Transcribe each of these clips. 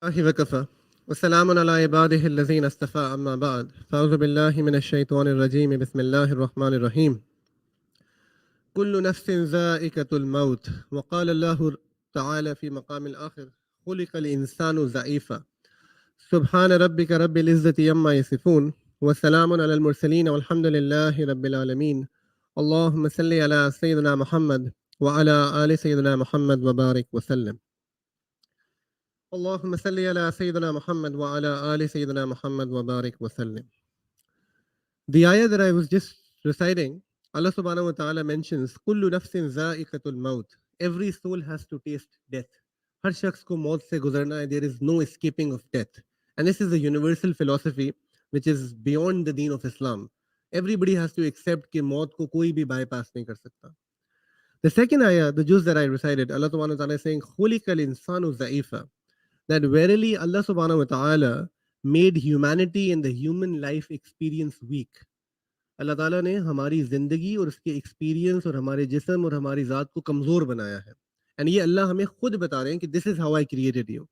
الله وكفى والسلام على عباده الذين اصطفى أما بعد فأعوذ بالله من الشيطان الرجيم بسم الله الرحمن الرحيم كل نفس ذائقة الموت وقال الله تعالى في مقام الآخر خلق الإنسان ضعيفا سبحان ربك رب العزة يما يصفون وسلام على المرسلين والحمد لله رب العالمين اللهم صل على سيدنا محمد وعلى آل سيدنا محمد وبارك وسلم اللهم صل على سيدنا محمد وعلى آل سيدنا محمد وبارك وسلم. The ayah that I was just reciting, Allah subhanahu wa ta'ala mentions kullu nafsin za'iqatul maut. Every soul has to taste death. हर शख्स को मौत से गुजरना है. There is no escaping of death. And this is a universal philosophy which is beyond the deen of Islam. Everybody has to accept कि मौत को कोई भी bypass नहीं कर सकता. The second ayah, the juz that I recited, Allah subhanahu wa ta'ala is saying خُلِقَ الْإِنسَانُ ضَعِيفًا, that verily Allah subhanahu wa ta'ala made humanity and the human life experience weak. अल्लाह ताला ने हमारी ज़िंदगी और उसके एक्सपीरियंस और हमारे जिस्म और हमारी ज़ात को कमज़ोर बनाया है. एंड ये अल्लाह हमें खुद बता रहे हैं कि this is how I created you.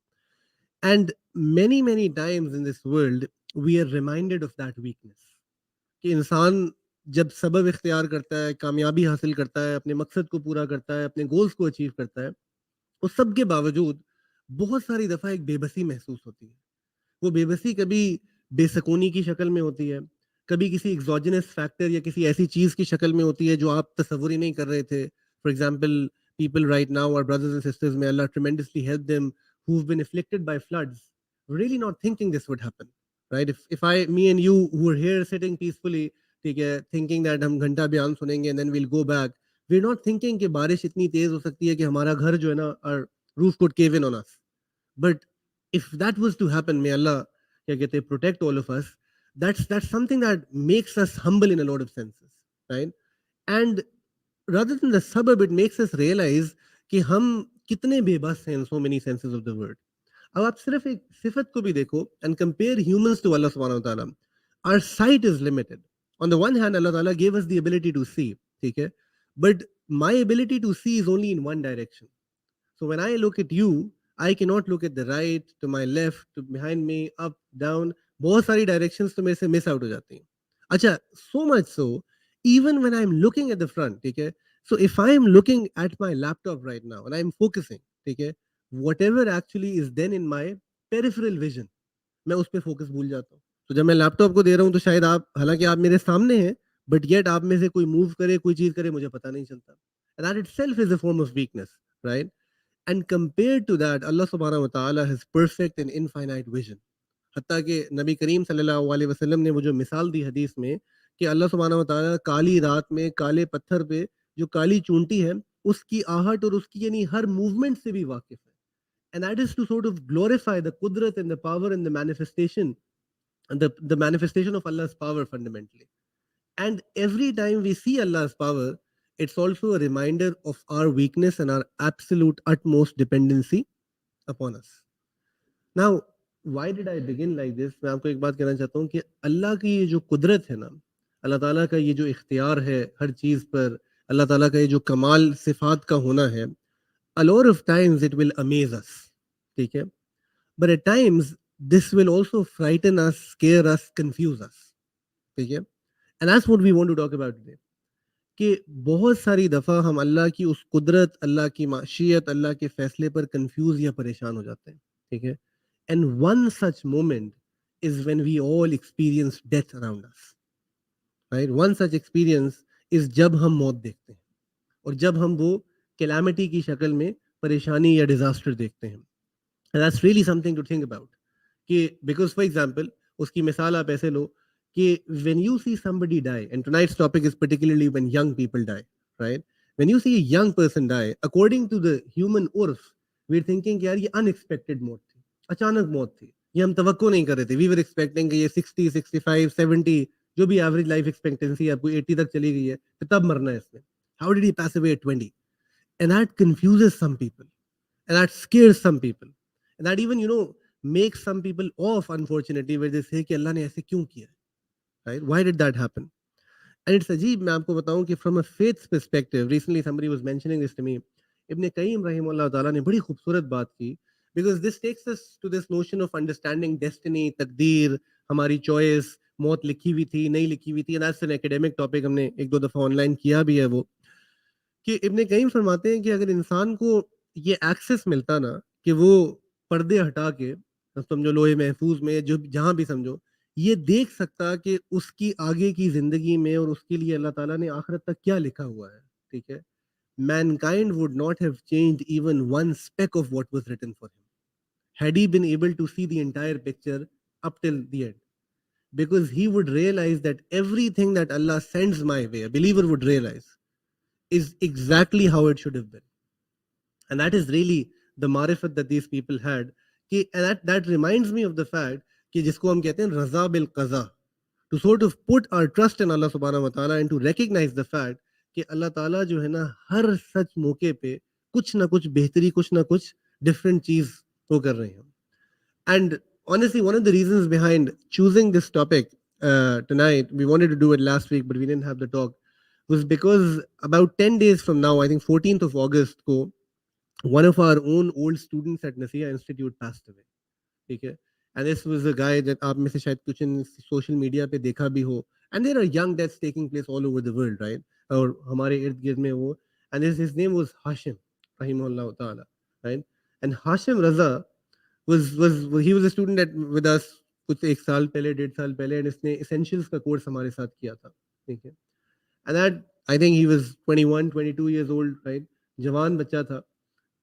And many times in this world we are reminded of that weakness कि इंसान जब सबब इख्तियार करता है, कामयाबी हासिल करता है, अपने मकसद को पूरा करता है, अपने गोल्स को अचीव करता है, उस सब के बावजूद बहुत सारी दफ़ा एक बेबसी महसूस होती है. वो बेबसी कभी बेसकूनी की शक्ल में होती है, कभी किसी एग्जोजेनस फैक्टर या किसी ऐसी चीज़ की शक्ल में होती है जो आप तसव्वुर ही नहीं कर रहे थे. For example, people right now our brothers and sisters, may अल्लाह tremendously help them, who've been afflicted by floods, really not thinking this would happen, right? If I me and you who are here sitting peacefully, ठीक है, thinking that हम घंटा बयान सुनेंगे and then we'll go back, we're not thinking कि बारिश इतनी तेज हो सकती है कि हमारा घर जो है ना, our roof could cave in on us. But if that was to happen, may Allah क्या कहते हैं, protect all of us. That's something that makes us humble in a lot of senses, right? And rather than the suburb, it makes us realize कि हम कितने बेबस हैं in so many senses of the word. अब आप सिर्फ एक सिफत को भी देखो and compare humans to Allah subhanahu wa ta'ala. Our sight is limited. On the one hand, Allah ta'ala gave us the ability to see, ठीक है? But my ability to see is only in one direction. So when I look at you, I cannot look at the right, to my left, to behind me, up, down. बहुत सारी directions तो मेरे से miss out हो जाती हैं. अच्छा, so much so, even when I'm looking at the front, ठीक है? So if I am looking at my laptop right now and I'm focusing, ठीक है? Whatever actually is then in my peripheral vision, मैं उस पे focus भूल जाता हूँ. तो जब मैं लैपटॉप को दे रहा हूँ तो शायद आप, हालांकि आप मेरे सामने हैं, but yet आप में से कोई move करे, कोई चीज़ करे, मुझे पता नहीं चलता. And that itself is a form of weakness, right? And compared to that, Allah subhanahu wa ta'ala has perfect and infinite vision. हत्ता कि नबी करीम सल्लल्लाहु अलैहि वसल्लम ने वो जो मिसाल दी हदीस में कि अल्लाह सुब्हानहू व तआला काली रात में काले पत्थर पे जो काली चूंटी है उसकी आहट और उसकी यानी हर मूवमेंट से भी वाकिफ है. And that is to sort of glorify the qudrat and the power and the manifestation, and the manifestation of Allah's power fundamentally. And every time we see Allah's power, it's also a reminder of our weakness and our absolute utmost dependency upon us. Now, why did I begin like this? मैं आपको एक बात कहना चाहता हूँ कि अल्लाह की ये जो कुदरत है ना, अल्लाह ताला का ये जो इख्तियार है हर चीज़ पर, अल्लाह ताला का ये जो कमाल सिफात का होना है, a lot of times it will amaze us, ठीक है? But at times this will also frighten us, scare us, confuse us, ठीक है? And that's what we want to talk about today. कि बहुत सारी दफ़ा हम अल्लाह की उस कुदरत, अल्लाह की माशियत, अल्लाह के फ़ैसले पर कन्फ्यूज़ या परेशान हो जाते हैं, ठीक है? And one such moment is when we all experience death around us, right? One such experience is जब हम मौत देखते हैं और जब हम वो कैलामिटी की शक्ल में परेशानी या डिज़ास्टर देखते हैं. And that's really something to think about कि बिकॉज़ फॉर एग्ज़ाम्पल उसकी मिसाल आप ऐसे लो कि when you see somebody die, and tonight's topic is particularly when young people die, right? When you see a young person die, according to the human urf, we're thinking कि यार ये unexpected मौत थी, अचानक मौत थी, ये हम तवक्को नहीं कर रहे थे. We were expecting कि ये 60, 65, 70 जो भी एवरेज लाइफ एक्सपेक्टेंसी आपको 80 तक चली गई है, तो तब मरना है इसने. How did he pass away at 20? And that confuses some people, and that scares some people, and that even makes some people off, unfortunately, where they say कि अल्लाह ने ऐसे क्यों किया, right? Why did that happen? And it's अजीब, मैं आपको बताऊं कि from a faith perspective, recently somebody was mentioning this to me. इब्न कय्यिम रहimahullah ताला ने बड़ी खूबसूरत बात की, because this takes us to this notion of understanding destiny, takdeer, हमारी choice, मौत लिखी हुई थी नहीं लिखी हुई थी, and that's an academic topic, हमने एक दो दफा ऑनलाइन किया भी है वो, कि इब्ने कईम फरमाते हैं कि अगर इंसान को ये एक्सेस मिलता ना कि वो पर्दे हटा के, समझो लोहे महफूज में जो जहां भी समझो, ये देख सकता कि उसकी आगे की जिंदगी में और उसके लिए अल्लाह ताला ने आखिरत तक क्या लिखा हुआ है, ठीक है, mankind would not have changed even one speck of what was written for him had he been able to see the entire picture up till the end, because he would realize that everything that Allah sends my way, a believer would realize, is exactly how it should have been. And that is really the marifat that these people had. And that reminds me of the fact कि जिसको हम कहते हैं रजा bill कज़ा, to sort of put our trust in Allah subhanahu wa ta'ala and to recognize the fact कि अल्लाह ताला जो है ना हर सच मौके पे कुछ ना कुछ बेहतरी, कुछ ना कुछ डिफरेंट चीज वो कर रहे हैं. And honestly, one of the reasons behind choosing this topic tonight, we wanted to do it last week, but we didn't have the talk, was because about 10 days from now, I think 14th of August को, one of our own old students at Naseeha Institute passed away. ठीक है, and this was a guy that आप में से शायद कुछ social media पे देखा भी हो, and there are young deaths taking place all over the world, right, और हमारे इर्द गिर्द में वो, and his name was Hashim rahimahullah ta'ala, right, and Hashim Raza was he was a student at with us कुछ एक साल पहले, डेढ़ साल पहले, and इसने essentials का कोर्स हमारे साथ किया था, ठीक है, and that I think he was 21 22 years old, right, जवान बच्चा था.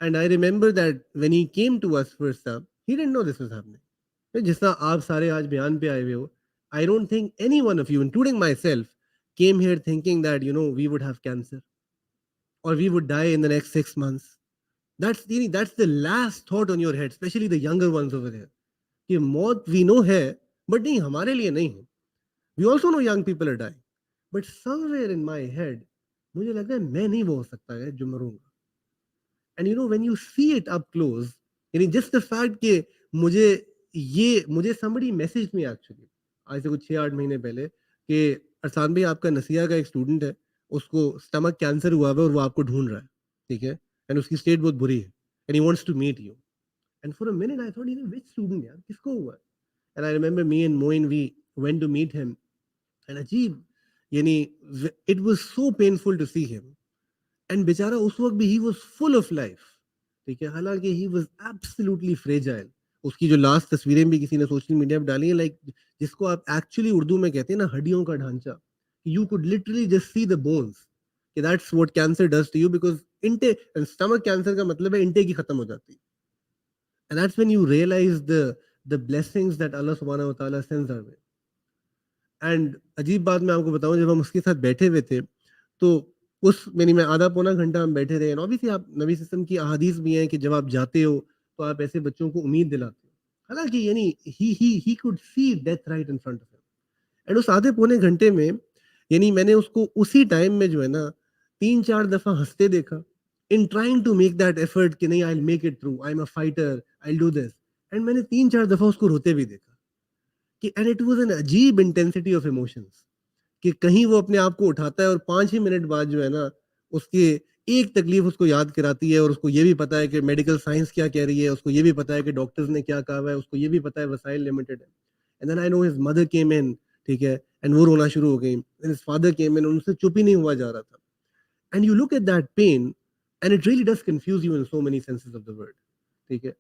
And I remember that when he came to us first time, he didn't know this was happening. जिस तरह आप सारे आज बयान पे आए हुए हो, I don't think any one of you, including myself, came here thinking that, you know, we would have cancer or we would die in the next 6 months. That's the last thought on your head, especially the younger ones over there. कि मौत we know है, but नहीं हमारे लिए नहीं है. We also know young people are dying, but somewhere in my head, मुझे लग रहा है मैं नहीं वो हो सकता है जो मरूंगा. And you know, when you see it up close, यानी just the fact कि मुझे somebody messaged me actually आज से कुछ 6-8 महीने पहले कि अरसान भाई आपका नसीहा का एक स्टूडेंट है, उसको स्टमक कैंसर हुआ है और वो आपको ढूंढ रहा है, ठीक है, एंड उसकी स्टेट बहुत बुरी है, and he wants to meet you. And for a minute I thought, which student यार, किसको हुआ है? And I remember me and Moin we went to meet him, and अजीब, यानी it was so painful to see him, and बेचारा उस वक्त भी he was full of life, ठीक है, हालांकि ही वाज एब्सोल्युटली फ्रेजाइल. उसकी जो लास्ट तस्वीरें भी किसी ने सोशल मीडिया पे डाली है, लाइक जिसको आप एक्चुअली उर्दू में कहते हैं ना हड्डियों का ढांचा, you could literally just see the bones, कि that's what cancer does to you, because इंटे, स्टमक कैंसर का मतलब है इंटे की खत्म हो जाती है. And that's when you realize the blessings that Allah सुब्हानहू व तआला सेंड्स आवर वे. एंड अजीब बात मैं आपको बताऊं, जब हम उसके साथ बैठे हुए थे तो उस यानी मैं आधा पौना घंटा हम बैठे रहे. ऑब्वियसली आप नबी सिस्टम की अहादीस भी हैं कि जब आप जाते हो तो आप ऐसे बच्चों को उम्मीद दिलाते हो, हालांकि यानी he could see death right in front of him. And उस आधे पौने घंटे में यानी मैंने उसको उसी टाइम में जो है ना 3-4 दफा हंसते देखा, in trying to make that effort कि नहीं I will make it through, I am a fighter, I will do this. And मैंने 3-4 दफा उसको रोते भी देखा कि, एंड इट वाज एन अजीब इंटेंसिटी ऑफ इमोशंस, कि कहीं वो अपने आप को उठाता है और 5 ही मिनट बाद जो है ना उसकी एक तकलीफ उसको याद कराती है, और उसको ये भी पता है कि मेडिकल साइंस क्या कह रही है, उसको ये भी पता है कि डॉक्टर्स ने क्या कहा है, उसको ये भी पता है वसाइल लिमिटेड है. And then I know his mother came in, ठीक है, एंड वो रोना शुरू हो गई, and his father came in, उनसे चुप ही नहीं हुआ जा रहा था. And you look at that pain and it really does confuse you in so many senses of the word, ठीक है,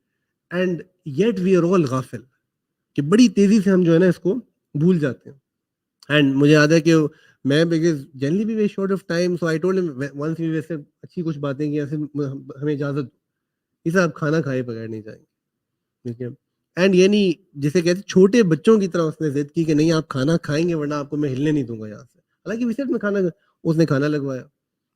and yet we are all गाफिल, कि बड़ी तेजी से हम जो है ना इसको भूल जाते हैं. एंड मुझे याद है कि मैं बिकॉज जनरली भी वे short of time, so I told him once we वैसे अच्छी कुछ बातें की, ऐसे हमें इजाजत, इसे आप खाना खाए बगैर नहीं जाएंगे, ठीक है. एंड यानी जिसे कहते हैं छोटे बच्चों की तरह उसने जिद की कि नहीं आप खाना खाएंगे वरना आपको मैं हिलने नहीं दूंगा यहाँ से. हालांकि विशेष में खाना, उसने खाना लगवाया.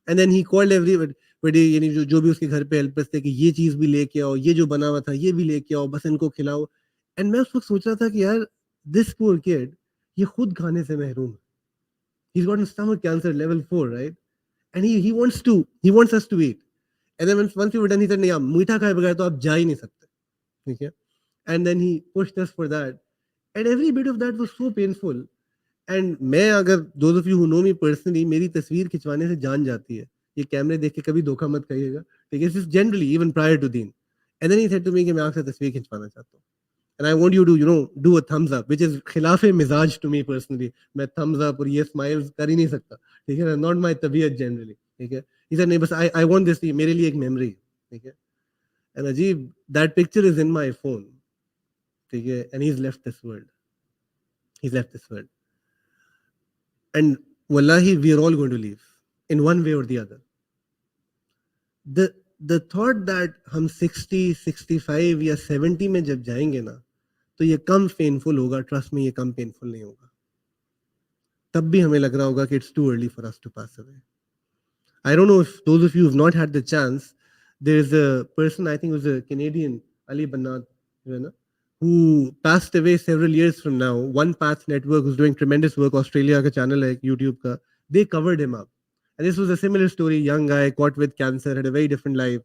And then he called everybody, यानी जो भी उसके घर पे हेल्पर्स थे, कि ये चीज भी लेके आओ, ये जो बना हुआ था ये भी लेके आओ, बस इनको खिलाओ. एंड मैं उस वक्त सोच रहा था कि यार दिस पुअर किड, ये खुद खाने से महरूम है. He's got stomach cancer level 4, right? And he wants us to eat. And then once we were done, he said, नहीं आप मीठा खाए बगैर तो आप जा ही नहीं सकते, ठीक है. And then he pushed us for that. And every bit of that was so painful. And मैं अगर those of you who know me personally, मेरी तस्वीर खिंचवाने से जान जाती है. ये कैमरे देख के कभी धोखा मत खाइएगा, ठीक है. This is generally even prior to Deen. And then he said to me कि मैं आपसे तस्वीर खिंचवाना चाहता हूँ. And I want you to, do a thumbs up, which is खिलाफ मिजाज to me personally. मैं thumbs up और ये smiles कर ही नहीं सकता. ठीक है, not my तबीयत generally. ठीक है. He said नहीं बस I want this, मेरे लिए एक memory. ठीक है. And अजीब, that picture is in my phone. ठीक है. And he's left this world. He's left this world. And wallahi, we are all going to leave in one way or the other. The thought that हम 60, 65 या 70 में जब जाएंगे ना, तो ये कम पेनफुल होगा. ट्रस्ट में ये कम पेनफुल नहीं होगा. तब भी हमें लग रहा होगा कि it's too early for us to pass away. I don't know if those of you who have not had the chance, there's a person, I think it was a Canadian, Ali Bannat, who passed away several years from now. One Path Network, who's doing tremendous work, Australia ka channel hai, YouTube ka, they covered him up. And this was a similar story, young guy, caught with cancer, had a very different life.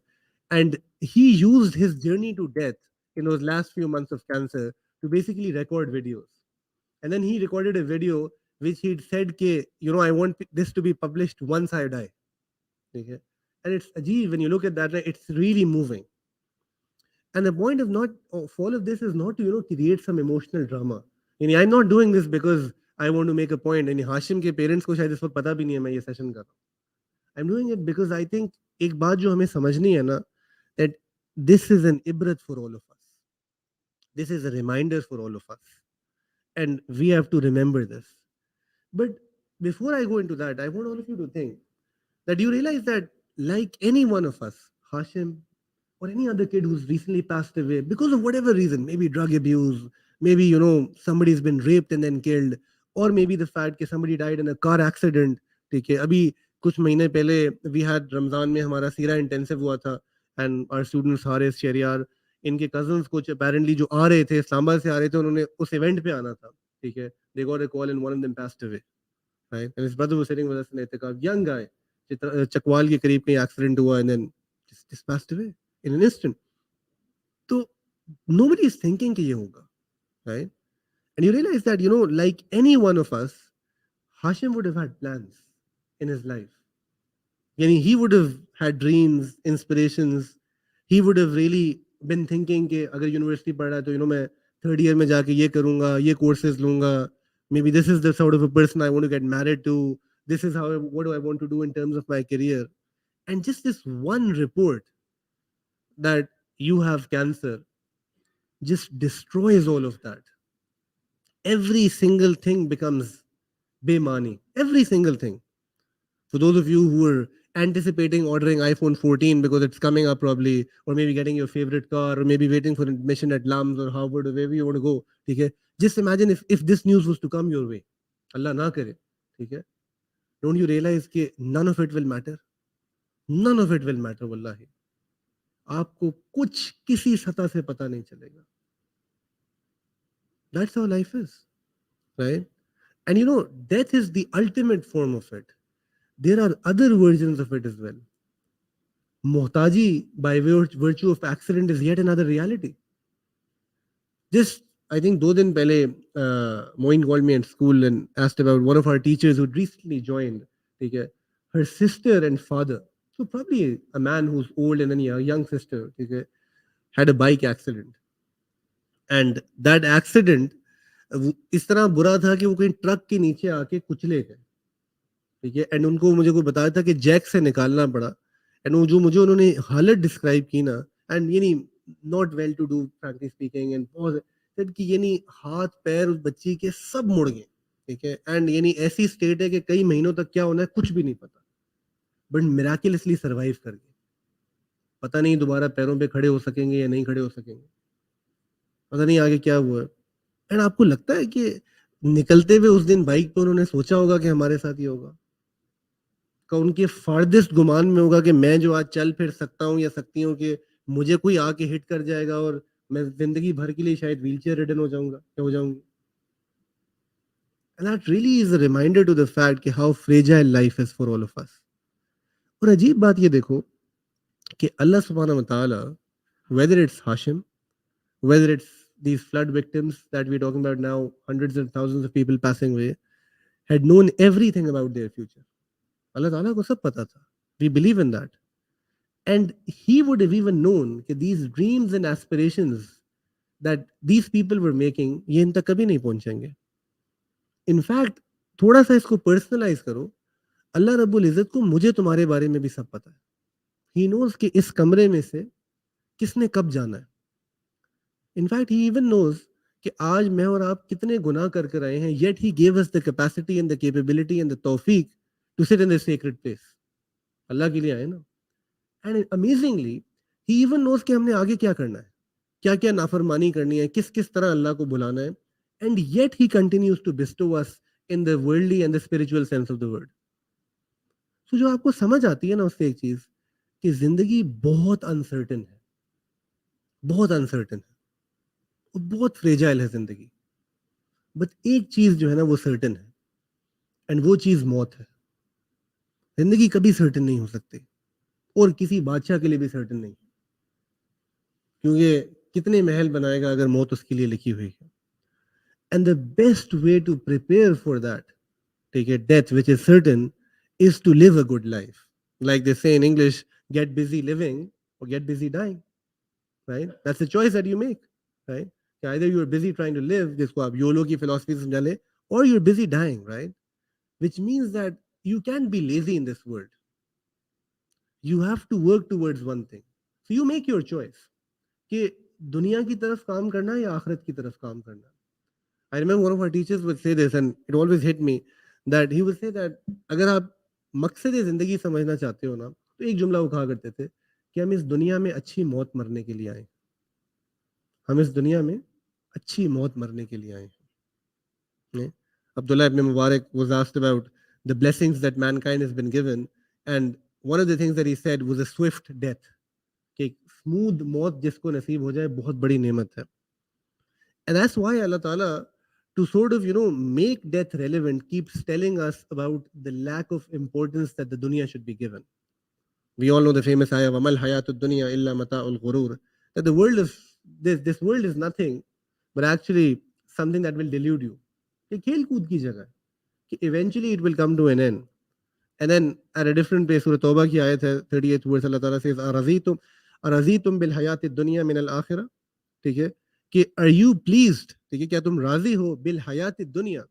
And he used his journey to death in those last few months of cancer to basically record videos. And then he recorded a video which he'd said, I want this to be published once I die. Okay? And it's ajeeb, when you look at that, right, it's really moving. And the point of all of this is not to, create some emotional drama. I'm not doing this because I want to make a point. Hashim ke parents ko shayad is pata bhi nahi hai main ye session kar raha hu. I'm doing it because I think ek baat jo hame samajhni hai na, that this is an ibrat for all of us. This is a reminder for all of us. And we have to remember this. But before I go into that, I want all of you to think that you realize that, like any one of us, Hashim, or any other kid who's recently passed away because of whatever reason, maybe drug abuse, maybe somebody's been raped and then killed, or maybe the fact that somebody died in a car accident. ठीक है, अभी कुछ महीने पहले we had Ramzan में हमारा सीरा intensive हुआ था, and our students Haris Shahriar, इनके cousins कुछ apparently जो आ रहे थे, इस्लामाबाद से आ रहे थे, उन्होंने उस event पे आना था. ठीक है, they got a call and one of them passed away, right? And his brother was sitting with us in Etikaf, young guy, Chakwal के करीब कहीं accident हुआ and then just passed away in an instant. So nobody is thinking कि ये होगा, right? And you realize that, like any one of us, Hashim would have had plans in his life. He would have had dreams, inspirations. He would have really been thinking कि अगर university पढ़ रहा है तो मैं third year में जाके ये करूँगा, ये courses लूँगा. Maybe this is the sort of a person I want to get married to. This is what do I want to do in terms of my career. And just this one report that you have cancer just destroys all of that. Every single thing becomes bemani. Every single thing. For those of you who are anticipating ordering iPhone 14 because it's coming up probably, or maybe getting your favorite car, or maybe waiting for admission at LUMS or Harvard or wherever you want to go, okay? Just imagine if this news was to come your way. Allah na kare. Okay? Don't you realize that none of it will matter? None of it will matter, wallahi. आपको कुछ किसी सतह से पता नहीं चलेगा. That's how life is, right? And death is the ultimate form of it. There are other versions of it as well. Muhtaji, by virtue of accident, is yet another reality. Just, I think, 2 दिन पहले, Moin called me at school and asked about one of our teachers who recently joined. Okay? Her sister and father, so probably a man who's old and then a young sister, okay, had a bike accident. And that accident इस तरह बुरा था कि वो कहीं truck के नीचे आके कुचले गए. ठीक है, एंड उनको मुझे कोई बताया था कि जैक से निकालना पड़ा. एंड वो जो मुझे उन्होंने हालत डिस्क्राइब की ना, and not well to do frankly speaking, and said कि हाथ पैर उस बच्ची के सब मुड़ गए. ठीक है, एंड ऐसी स्टेट है कि कई महीनों तक क्या होना है कुछ भी नहीं पता, बट मिराकुलसली सर्वाइव कर गए. पता नहीं दोबारा पैरों पे खड़े हो सकेंगे या नहीं खड़े हो सकेंगे, पता नहीं आगे क्या हुआ. एंड आपको लगता है कि निकलते हुए उस दिन बाइक पे उन्होंने सोचा होगा कि हमारे साथ ये होगा? का उनके फार्देस्ट गुमान में होगा कि मैं जो आज चल फिर सकता हूँ या सकती हूँ कि मुझे कोई आके हिट कर जाएगा और मैं जिंदगी भर के लिए शायद व्हीलचेयर रिडन हो जाऊंगा या हो जाऊंगी. And that really is a reminder to the fact कि how fragile life is for all of us. और अजीब बात ये देखो कि अल्लाह सुब्हानहू व तआला, whether it's Hashim, whether it's these flood victims that we're talking about now, hundreds and thousands of people passing away, had known everything about their future. अल्लाह ताला को सब पता था. We believe in that. And he would have even known that these dreams and aspirations that these people were making, ये इन तक कभी नहीं पहुंचेंगे. इनफैक्ट थोड़ा सा इसको पर्सनलाइज करो, अल्लाह रब्बुल इज़्ज़त को मुझे तुम्हारे बारे में भी सब पता है. ही नोज कि इस कमरे में से किसने कब जाना है. इनफैक्ट ही इवन नोज कि आज मैं और आप कितने गुनाह कर कर आए हैं, yet he gave us the capacity and the capability and the तौफीक to sit in the sacred place. Allah के लिए आए ना. And amazingly he even knows कि हमने आगे क्या करना है, क्या क्या नाफरमानी करनी है, किस किस तरह अल्लाह को बुलाना है. And yet he continues to bestow us in the worldly and the spiritual sense of the word. तो जो आपको समझ आती है ना उससे एक चीज, कि जिंदगी बहुत अनसर्टन है, बहुत अनसर्टन है, और बहुत फ्रेजाइल है जिंदगी. बट एक चीज जो है ना वो सर्टन है, एंड वो चीज मौत है. जिंदगी कभी सर्टन नहीं हो सकती, और किसी बादशाह के लिए भी सर्टन नहीं, क्योंकि कितने महल बनाएगा अगर मौत उसके लिए लिखी हुई है. And the best way to prepare for that, ठीक है, death which is certain, is to live a good life. Like they say in English, get busy living or get busy dying, right? That's the choice that you make, right? Either you're busy trying to live, जिसको आप YOLO की philosophy समझा ले, or you're busy dying, right? Which means that you can't be lazy in this world. You have to work towards one thing. So you make your choice कि दुनिया की तरफ काम करना है या आखिरत की तरफ काम करना. I remember one of our teachers would say this, and it always hit me, that he would say that अगर आप मकसद ज़िंदगी समझना चाहते हो ना, तो एक जुमला वो कहा करते थे कि हम इस दुनिया में अच्छी मौत मरने के लिए आए. हम इस दुनिया में अच्छी मौत मरने के लिए आए हैं. Abdullah ibn Mubarak was asked about the blessings that mankind has been given, and one of the things that he said was a swift death. कि स्मूथ मौत जिसको नसीब हो जाए बहुत बड़ी नेमत है. And that's why Allah Ta'ala, to sort of, make death relevant, keeps telling us about the lack of importance that the dunya should be given. We all know the famous ayah, وَمَا الْحَيَاةُ الدُّنْيَا إِلَّا مَتَاعُ الْغُرُورِ, that the world is, this world is nothing, but actually something that will delude you. ये खेल कूद की जगह है, कि eventually it will come to an end. And then at a different place, Surah Tawbah की ayat है, 38th verse, Allah Ta'ala says, أَرَضِيتُمْ بِالْحَيَاةِ الدُّنْيَا مِنَ الْآخِرَةِ, ठीक है, कि are you pleased, ठीक है, क्या तुम राजी हो बिल हयात दुनिया,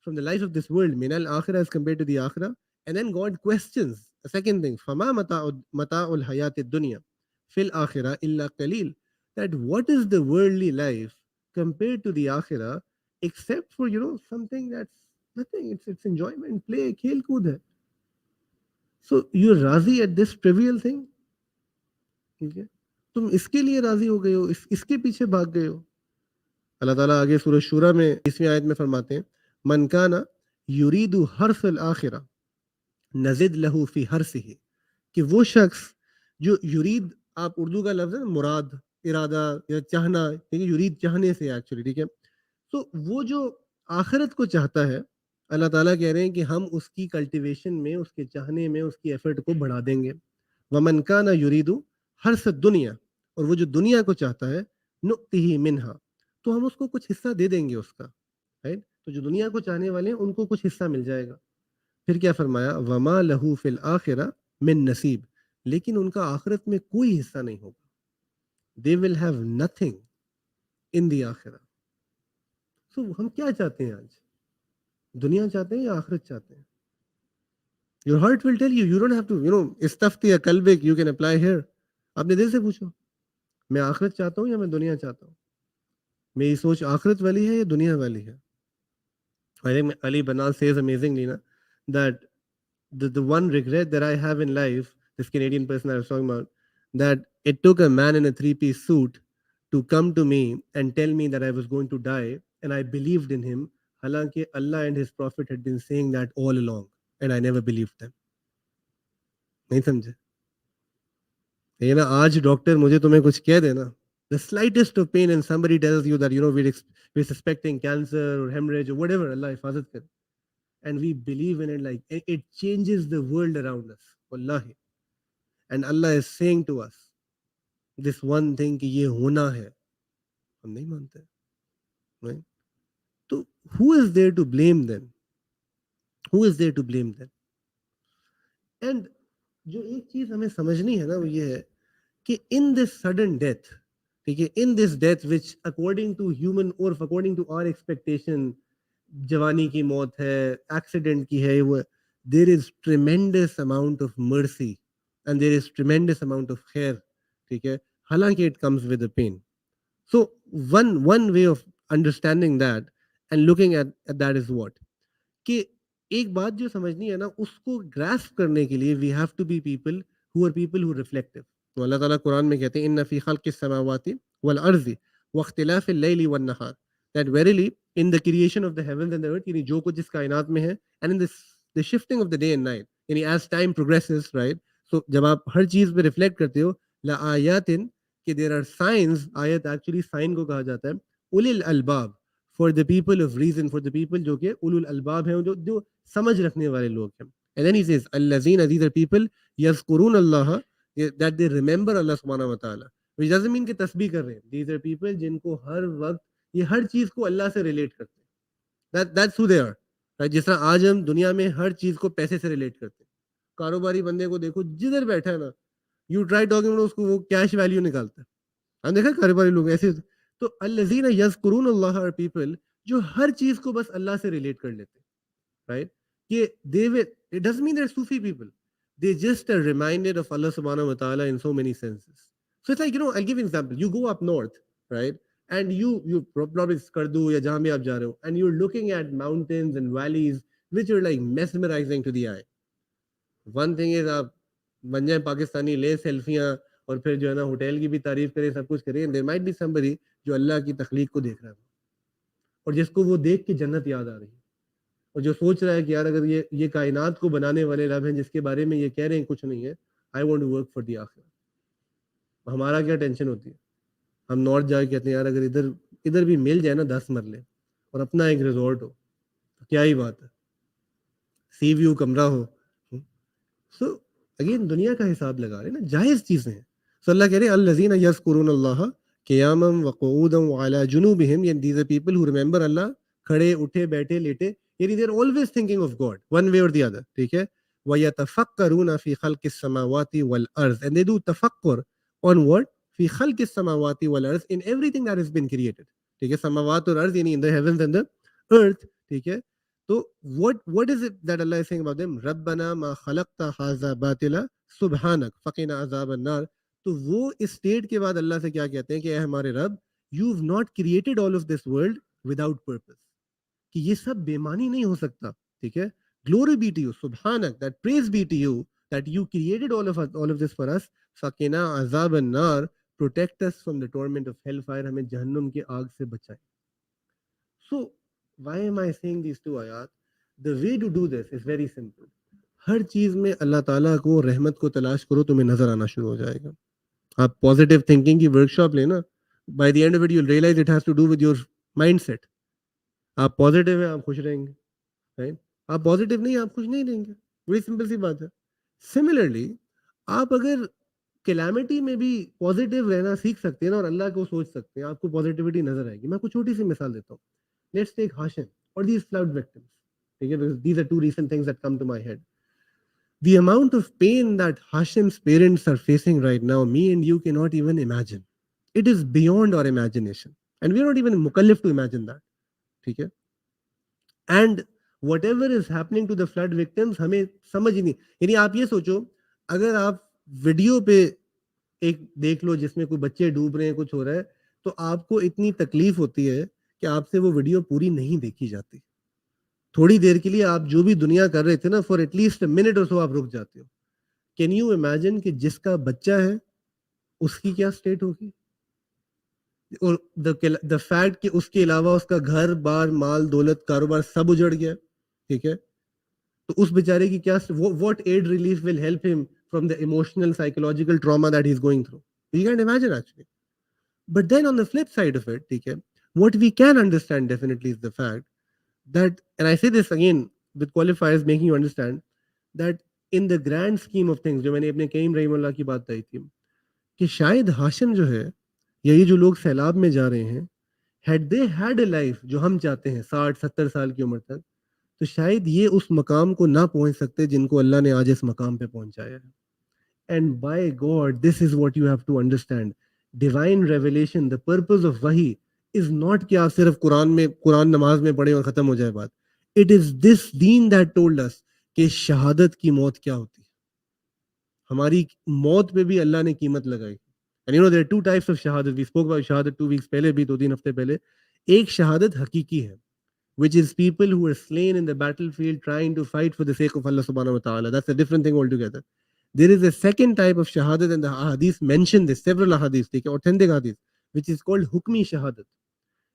from the life of this world, min al akhirah as compared to the akhirah. And then God questions a second thing, fama mata'ul hayat dunya fil akhirah illa qalil, that what is the worldly life compared to the akhirah, except for something that's nothing, it's enjoyment, play, khel kood hai. So you're razi at this trivial thing, ठीक है, तुम इसके लिए राजी हो गए हो, इसके पीछे भाग गए हो. अल्लाह ताला आगे सूरह शूरा में 20वीं आयत में फरमाते हैं, मन काना युरीदु हर्सल आखिरा नजिद लहू फी हर्सिही, कि वो शख्स जो युरीद, आप उर्दू का लफ्ज है मुराद, इरादा या चाहना, ठीक है, युरीद चाहने से एक्चुअली, ठीक है. तो वो जो आखिरत को चाहता है, अल्लाह ताला कह रहे हैं कि हम उसकी कल्टीवेशन में, उसके चाहने में, उसकी एफर्ट को बढ़ा देंगे. वमन काना युरीदु हर्स दुनिया, और वो जो दुनिया को चाहता है, नुक्तिही मिनहा, तो हम उसको कुछ हिस्सा दे देंगे उसका, राइट. तो जो दुनिया को चाहने वाले हैं उनको कुछ हिस्सा मिल जाएगा. फिर क्या फरमाया, वमा लहू फिल आखिरा मिन नसीब, लेकिन उनका आखिरत में कोई हिस्सा नहीं होगा. They will have nothing in the आखिरा. सो हम क्या चाहते हैं आज, दुनिया चाहते हैं या आखिरत चाहते हैं? Your heart will tell you, you don't have to इस्तफ्ती या कल्बिक, यू कैन अप्लाई हियर. अपने दिल से पूछो, मैं आखिरत चाहता हूँ या मैं दुनिया चाहता हूँ? मेरी सोच आखिरत वाली है या दुनिया वाली है? I think Ali Banal says amazingly that the one regret that I have in life, this Canadian person I was talking about, that it took a man in a three-piece suit to come to me and tell me that I was going to die, and I believed in him. Halanki Allah and His Prophet had been saying that all along, and I never believed them. नहीं समझे? ये ना, आज doctor मुझे तुम्हें कुछ कह देना, the slightest of pain, and somebody tells you that we're suspecting cancer or hemorrhage or whatever, Allah हिफाजत करे, and we believe in it, like it changes the world around us, wallahi. And Allah is saying to us this one thing कि ये होना है, हम नहीं मानते, right? तो who is there to blame then? Who is there to blame then? And जो एक चीज हमें समझनी है ना वो ये है कि इन दिस सडन डेथ, ठीक है, in this death which according to human और अकॉर्डिंग टू आवर एक्सपेक्टेशन जवानी की मौत है, एक्सीडेंट की है, वो there is tremendous amount of mercy and there is tremendous amount of खैर, ठीक है, हालांकि it comes with a pain. So one way of understanding that and looking at that is what, कि एक बात जो समझनी है ना उसको ग्रास्प करने के लिए we have to be people who reflective. तो अल्लाह ताला कुरान में कहते हैं इन्ना फी खल्क़िस समावाति वल अर्ज़ि वख्तिलाफ़िल लैली वन नहार, that verily in the creation of the heavens and the earth, यानी जो कुछ इस कायनात में है, and in this the shifting of the day and night, यानी as time progresses, right. So जब आप हर चीज पे रिफ्लेक्ट करते हो, ला आयातिन, कि देयर आर साइंस, आयत एक्चुअली साइन को कहा जाता है, उलिल अलबाब, for the people of reason, for the people जो कि उलुल अलबाब हैं, जो समझ रखने वाले लोग हैं. एंड देन ही सेज अल्लज़ीना, दीज आर पीपल यज़कुरून Allah, that they remember Allah सुब्हानहू व तआला, व्हिच डजंट मीन कि तस्बीह कर रहे हैं. दीज आर पीपल जिनको हर वक्त ये हर चीज को अल्लाह से रिलेट करते हैं. That's who they are, right. जिस तरह आज हम दुनिया में हर चीज को पैसे से रिलेट करते हैं. कारोबारी बंदे को देखो जिधर बैठा है ना, यू ट्राई टॉकिंग, उसको वो कैश वैल्यू निकालता है. हम देखा कारोबारी लोग ऐसे. तो अल्लज़ीना यज़कुरून अल्लाह आर पीपल जो हर चीज को बस अल्लाह से रिलेट कर लेते हैं, right? कि they will, it doesn't mean they're Sufi people. They just are reminded of Allah subhanahu wa ta'ala in so many senses. So it's like, I'll give you an example. You go up north, right? And you probably Skardu या जहाँ भी आप जा रहे हो, and you're looking at mountains and valleys which are like mesmerizing to the eye. One thing is आप बन जाए पाकिस्तानी, ले सेल्फियाँ, और फिर जो है ना होटल की भी तारीफ करें, सब कुछ करें. There might be somebody जो अल्लाह की तख्लीक को देख रहा है और जिसको वो देख के जन्नत याद आ रही है, और जो सोच रहा है कि यार अगर ये कायनात को बनाने वाले रब हैं जिसके बारे में ये कह रहे हैं कुछ नहीं है, I want to work for the आखिरत. हमारा क्या टेंशन होती है, हम नॉर्थ जाके कहते हैं यार अगर इधर इधर भी मिल जाए ना 10 मरले और अपना एक रिजॉर्ट हो तो क्या ही बात है, सी व्यू कमरा हो. सो अगेन दुनिया का हिसाब लगा रहे हैं ना, जायज चीजें हैं. सो अल्लाह कह रहे हैं अल्लज़ीना यज़कुरून अल्लाह क़ियामन व क़ुऊदन व अला जुनूबिहिम, यानी these are people who remember Allah, खड़े उठे बैठे लेटे, यानी they are always thinking of God one way और द अदर, ठीक है. व यतफक्करून फी खल्क़िस समावाति वल अर्ज़, एंड दे डू तफक्कुर ऑन व्हाट, फी खल्क़िस समावाति वल अर्ज़, in everything that has been created, ठीक है. समावात और अर्ज़ यानी in the heavens and the earth, ठीक है. तो what is it that Allah is saying about them? रब्बना मा खलक़ता हाज़ा बातिला सुब्हानक फ़क़िना अज़ाबन नार. तो वो इस स्टेट के बाद अल्लाह से क्या कहते हैं कि ए हमारे रब, you've not created all of this world without purpose, कि ये सब बेमानी नहीं हो सकता, ठीक है. Glory be to you, सुब्हानक, that praise be to you that you created all of this for us. फ़क़िना अज़ाबन नार, protect us from the torment of hellfire, हमें जहन्नुम की आग से बचाए. So why am I saying these two ayat? The way to do this is very simple. हर चीज में अल्लाह ताला को, रहमत को तलाश करो, तुम्हें नजर आना शुरू हो जाएगा. आप पॉजिटिव थिंकिंग की वर्कशॉप लेना, by the end of it you will realize it has to do with your mindset. आप पॉजिटिव हैं, आप खुश रहेंगे, राइट. आप पॉजिटिव नहीं, आप खुश नहीं रहेंगे. बड़ी सिंपल सी बात है. सिमिलरली आप अगर कैलामिटी में भी पॉजिटिव रहना सीख सकते हैं ना और अल्लाह को सोच सकते हैं, आपको पॉजिटिविटी नजर आएगी. मैं कुछ छोटी सी मिसाल देता हूँ. Let's take Hashim or these flood victims. Okay, because these are two recent things that come to my head. The amount of pain that Hashim's parents are facing right now, me and you cannot even imagine. It is beyond our imagination. And we are not even mukallif to imagine that. Okay? And whatever is happening to the flood victims, हमें समझ ही नहीं. यानी आप ये सोचो, अगर आप video पे एक देख लो जिसमें कोई बच्चे डूब रहे हैं, कुछ हो रहा है, तो आपको इतनी तकलीफ होती है कि आपसे वो वीडियो पूरी नहीं देखी जाती. थोड़ी देर के लिए आप जो भी दुनिया कर रहे थे ना, फॉर एटलीस्ट मिनट और सो आप रुक जाते हो. कैन यू इमेजिन कि जिसका बच्चा है उसकी क्या स्टेट होगी, और द फैक्ट कि उसके अलावा उसका घर बार माल दौलत कारोबार सब उजड़ गया, ठीक है. तो उस बेचारे की क्या, what aid relief will help him from the emotional psychological trauma that he is going through. You can imagine actually. But then on the flip side of it, ठीक है, what we can understand definitely is the fact that, and I say this again with qualifiers making you understand that in the grand scheme of things, जो मैंने अपने कईम रहीमुल्लाह की बात कही थी, कि शायद हाशिम जो है, या ये जो लोग सैलाब में जा रहे हैं, had they had a life जो हम चाहते हैं 60-70 साल की उम्र तक, तो शायद ये उस मकाम को ना पहुंच सकते जिनको अल्लाह ने आज इस मकाम पे पहुंचाया है. And by God, this is what you have to understand. Divine revelation, the purpose of wahi is not कि आप सिर्फ कुरान नमाज में पढ़े और खत्म हो जाए बात. It is this deen that told us कि शहादत की मौत क्या होती है. हमारी मौत पे भी अल्लाह ने कीमत लगाई. And you know there are two types of shahadat. We spoke about shahadat 2 weeks पहले भी 2-3 हफ्ते पहले. एक शहादत हकीकी है, which is people who were slain in the battlefield trying to fight for the sake of Allah subhanahu wa ta'ala. That's a different thing altogether. There is a second type of shahadat, and the hadith mention this, several hadiths, authentic hadith, which is called hukmi shahadat,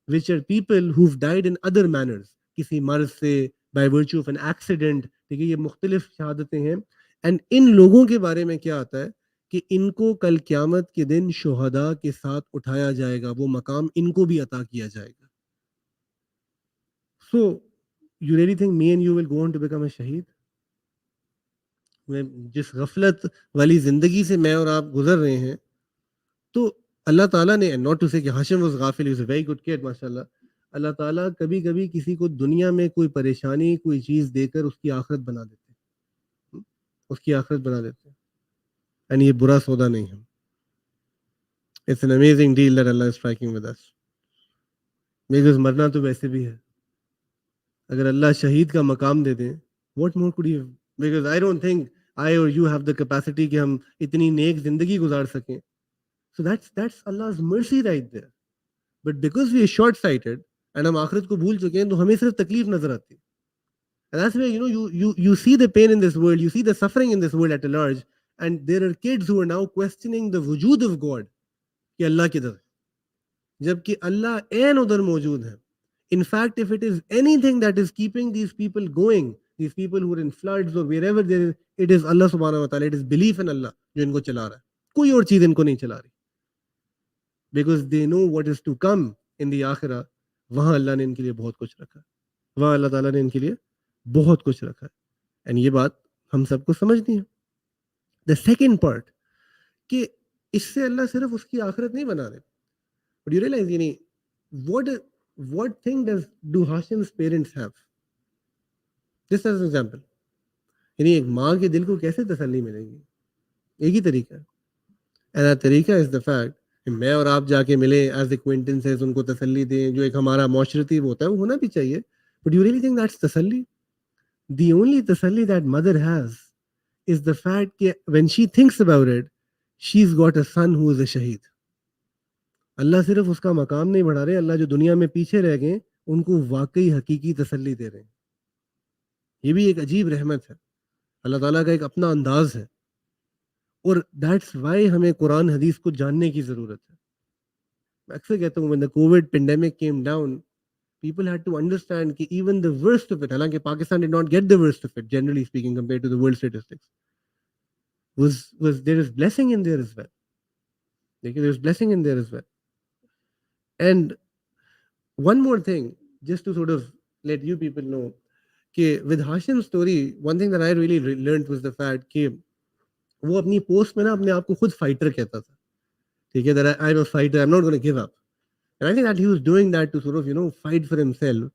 which are people who've died in other manners, किसी मर्ज से, by virtue of an accident. ठीक है, ये मुख्तलिफ शहादतें हैं. And in लोगों के बारे में क्या आता है कि इनको कल क्यामत के दिन शुहदा के साथ उठाया जाएगा, वो मकाम इनको भी अता किया जाएगा. So you really think me and you will go on to become a शहीद? जिस गफलत वाली जिंदगी से मैं और आप गुजर रहे हैं, तो अल्लाह ताला ने, नॉट टू से कि हाशिम वाज गाफिल, he was a very good kid माशाल्लाह, अल्लाह ताला कभी कभी किसी को दुनिया में कोई परेशानी, कोई चीज देकर उसकी आखिरत बना देते हैं. उसकी आखिरत बना देते हैं. एंड ये बुरा सौदा नहीं है. It's an amazing deal that Allah is striking with us. Because मरना तो वैसे भी है. अगर अल्लाह शहीद का मकाम दे दें, what more could you, because I don't think I और यू हैव द कैपेसिटी कि हम इतनी नेक जिंदगी गुजार सकें. So that's Allah's mercy right there. But because we are short sighted and हम आखिरत को भूल चुके हैं, तो हमें सिर्फ तकलीफ नजर आती है. And that's where, you see the pain in this world, you see the suffering in this world at a large, and there are kids who are now questioning the वजूद of God, कि अल्लाह किधर है, जबकि अल्लाह N उधर मौजूद है. In fact, if it is anything that is keeping these people going, these people who are in floods or wherever there is, it is Allah subhanahu wa ta'ala, it is belief in Allah जो इनको चला रहा है. कोई और चीज इनको नहीं चला रही. Because they know what is to come in the akhirah. वहां अल्लाह ने इनके लिए बहुत कुछ रखा है. वहां अल्लाह ताला ने इनके लिए बहुत कुछ रखा है. एंड ये बात हम सबको समझनी है. द सेकेंड पार्ट, कि इससे अल्लाह सिर्फ उसकी आखिरत नहीं बना रहे. बट यू रियलाइज, यानी what what thing do Hashim's parents have? This as an example. यानी एक माँ के दिल को कैसे तसल्ली मिलेगी? एक ही तरीका है. एंड दैट तरीका इज द फैक्ट कि मैं और आप जाके मिले एज एक्वेंटेंसेस, उनको तसल्ली दें. जो एक हमारा माशरती वो होता है, वो होना भी चाहिए. But you really think that's तसल्ली? The only tasalli that mother has is the fact that when she thinks about it, she's got a son who is a shaheed. अल्लाह सिर्फ उसका मकाम नहीं बढ़ा रहे, अल्लाह जो दुनिया में पीछे रह गए उनको वाकई हकीकी तसल्ली दे रहे हैं. ये भी एक अजीब रहमत है. अल्लाह ताला का एक अपना अंदाज है. और दैट्स वाई हमें कुरान हदीस को जानने की जरूरत है. मैं अक्सर कहता हूँ, when the COVID pandemic came down, people had to understand कि even the worst of it, हालांकि Pakistan did not get the worst of it, generally speaking, compared to the world statistics, was there is blessing in there as well. देखिए, there is blessing in there as well. And one more thing, just to sort of let you people know, कि with Hashim's story, one thing that I really learned was the fact कि वो अपनी post में ना अपने आप को खुद फाइटर कहता था. ठीक है, that I'm a fighter, I'm not going to give up. And I think that he was doing that to sort of, fight for himself.